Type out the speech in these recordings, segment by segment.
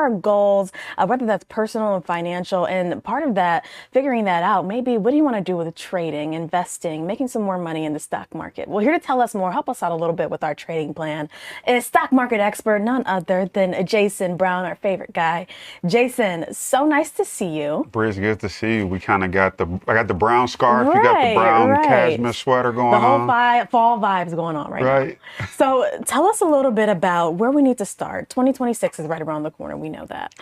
our goals, whether that's personal and financial? And part of that, figuring that out, maybe what do you want to do with trading, investing, making some more money in the stock market? Well, here to tell us more, help us out a little bit with our trading plan, is stock market expert, none other than Jason Brown, our favorite guy. Jason, so nice to see you. Briz, good to see you. We kind of got I got the brown scarf, you got the brown cashmere sweater going on. The whole fall vibes going on right now. So tell us a little bit about where we need to start. 2026 is right around the corner. We know that.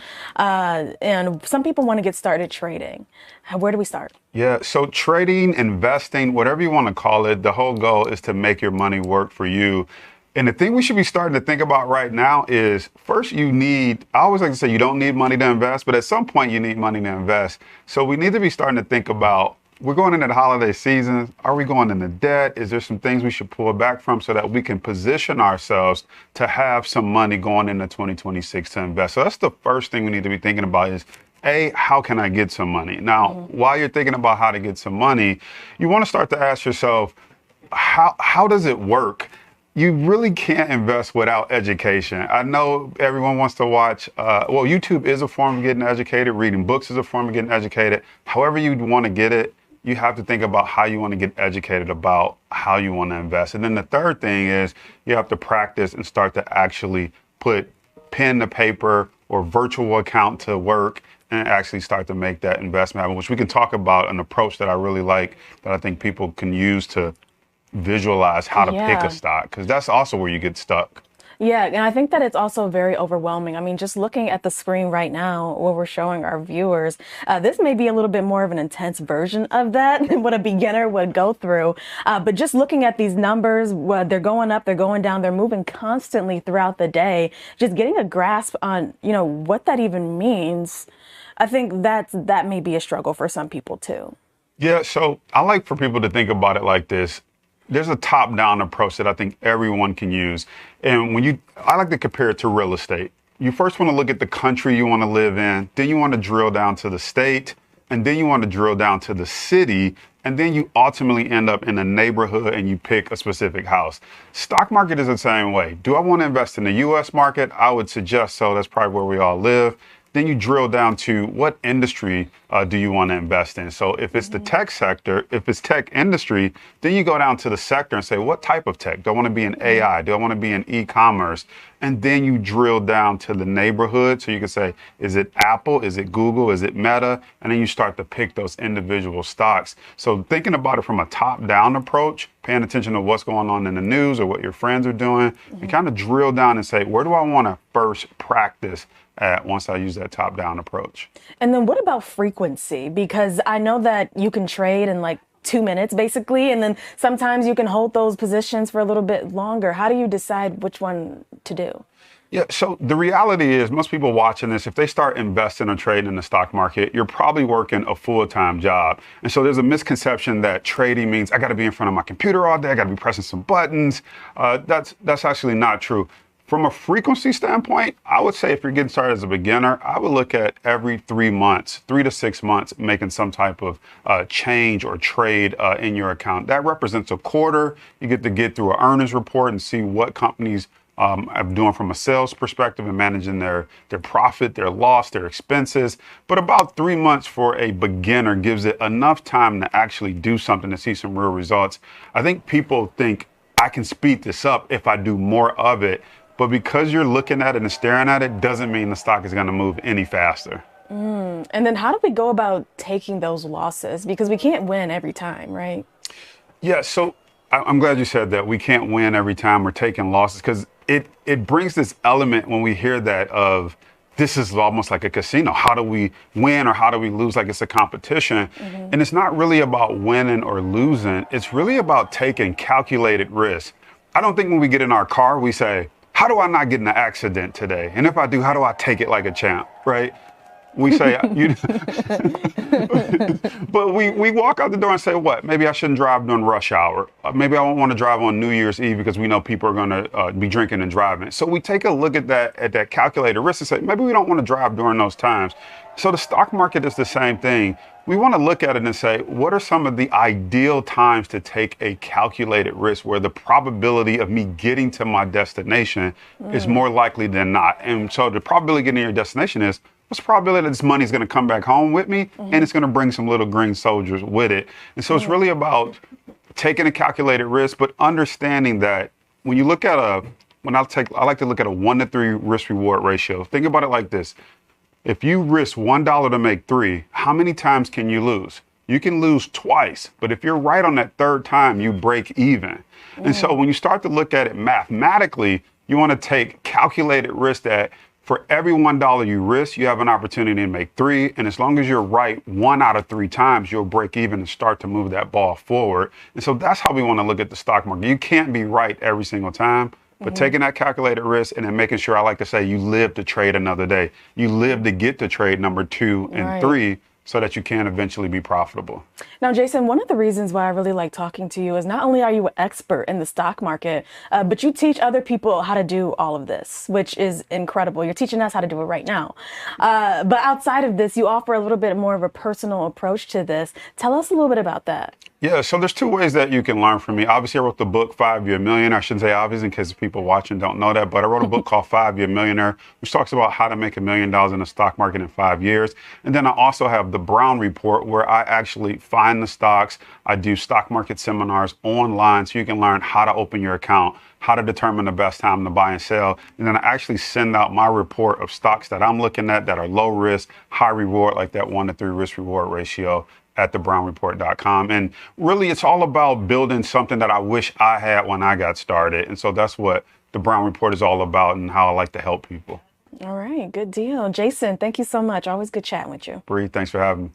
And some people want to get started trading. Where do we start? Yeah, so trading, investing, whatever you want to call it, the whole goal is to make your money work for you. And the thing we should be starting to think about right now is, first I always like to say you don't need money to invest, but at some point you need money to invest. So we need to be starting to think about, we're going into the holiday season. Are we going into debt? Is there some things we should pull back from so that we can position ourselves to have some money going into 2026 to invest? So that's the first thing we need to be thinking about is, how can I get some money? Now, while you're thinking about how to get some money, you want to start to ask yourself, how does it work? You really can't invest without education. I know everyone wants to watch, YouTube is a form of getting educated. Reading books is a form of getting educated. However you want to get it, you have to think about how you want to get educated about how you want to invest. And then the third thing is you have to practice and start to actually put pen to paper or virtual account to work and actually start to make that investment happen, which we can talk about an approach that I really like, that I think people can use to visualize how to pick a stock, because that's also where you get stuck. Yeah, and I think that it's also very overwhelming. I mean, just looking at the screen right now, what we're showing our viewers, this may be a little bit more of an intense version of that than what a beginner would go through. But just looking at these numbers, they're going up, they're going down, they're moving constantly throughout the day. Just getting a grasp on, what that even means. I think that may be a struggle for some people too. Yeah, so I like for people to think about it like this. There's a top-down approach that I think everyone can use. And I like to compare it to real estate. You first want to look at the country you want to live in, then you want to drill down to the state, and then you want to drill down to the city, and then you ultimately end up in a neighborhood and you pick a specific house. Stock market is the same way. Do I want to invest in the US market? I would suggest so. That's probably where we all live. Then you drill down to what industry do you want to invest in? So if it's the tech sector, if it's tech industry, then you go down to the sector and say, what type of tech? Do I want to be in AI? Do I want to be in e-commerce? And then you drill down to the neighborhood. So you can say, is it Apple? Is it Google? Is it Meta? And then you start to pick those individual stocks. So thinking about it from a top-down approach, paying attention to what's going on in the news or what your friends are doing, and kind of drill down and say, where do I want to first practice at once I use that top-down approach? And then what about frequency? Because I know that you can trade in like 2 minutes basically, and then sometimes you can hold those positions for a little bit longer. How do you decide which one to do? Yeah, so the reality is most people watching this, if they start investing or trading in the stock market, you're probably working a full-time job. And so there's a misconception that trading means I got to be in front of my computer all day, I got to be pressing some buttons. That's actually not true. From a frequency standpoint, I would say if you're getting started as a beginner, I would look at every 3 months, 3 to 6 months, making some type of change or trade in your account. That represents a quarter. You get to get through an earnings report and see what companies are doing from a sales perspective and managing their profit, their loss, their expenses. But about 3 months for a beginner gives it enough time to actually do something to see some real results. I think people think I can speed this up if I do more of it. But because you're looking at it and staring at it doesn't mean the stock is going to move any faster. And then how do we go about taking those losses? Because we can't win every time, right? Yeah, so I'm glad you said that. We can't win every time we're taking losses, because it brings this element when we hear that of this is almost like a casino. How do we win or how do we lose? Like it's a competition. And it's not really about winning or losing. It's really about taking calculated risks. I don't think when we get in our car, we say, how do I not get in an accident today? And if I do, how do I take it like a champ, right? We say, but we walk out the door and say, what? Maybe I shouldn't drive during rush hour. Maybe I won't want to drive on New Year's Eve because we know people are going to be drinking and driving. So we take a look at that calculated risk and say, maybe we don't want to drive during those times. So the stock market is the same thing. We want to look at it and say, what are some of the ideal times to take a calculated risk where the probability of me getting to my destination is more likely than not? And so the probability of getting to your destination is, what's the probability that this money is going to come back home with me and it's going to bring some little green soldiers with it? And so it's really about taking a calculated risk, but understanding that when you look at I like to look at a 1 to 3 risk reward ratio. Think about it like this. If you risk $1 to make 3, how many times can you lose? You can lose twice, but if you're right on that third time, you break even. And so when you start to look at it mathematically, you want to take calculated risk that for every $1 you risk, you have an opportunity to make 3. And as long as you're right 1 out of 3 times, you'll break even and start to move that ball forward. And so that's how we want to look at the stock market. You can't be right every single time. But taking that calculated risk and then making sure, I like to say, you live to trade another day. You live to get to trade number 2 and 3 so that you can eventually be profitable. Now, Jason, one of the reasons why I really like talking to you is not only are you an expert in the stock market, but you teach other people how to do all of this, which is incredible. You're teaching us how to do it right now. But outside of this, you offer a little bit more of a personal approach to this. Tell us a little bit about that. Yeah, so there's 2 ways that you can learn from me. Obviously, I wrote the book 5-Year Millionaire. I shouldn't say obvious in case people watching don't know that, but I wrote a book called 5-Year Millionaire, which talks about how to make $1 million in the stock market in 5 years. And then I also have the Brown Report, where I actually find the stocks. I do stock market seminars online so you can learn how to open your account, how to determine the best time to buy and sell. And then I actually send out my report of stocks that I'm looking at that are low risk, high reward, like that 1 to 3 risk reward ratio, at thebrownreport.com. And really, it's all about building something that I wish I had when I got started. And so that's what the Brown Report is all about and how I like to help people. All right, good deal. Jason, thank you so much. Always good chatting with you. Bree, thanks for having me.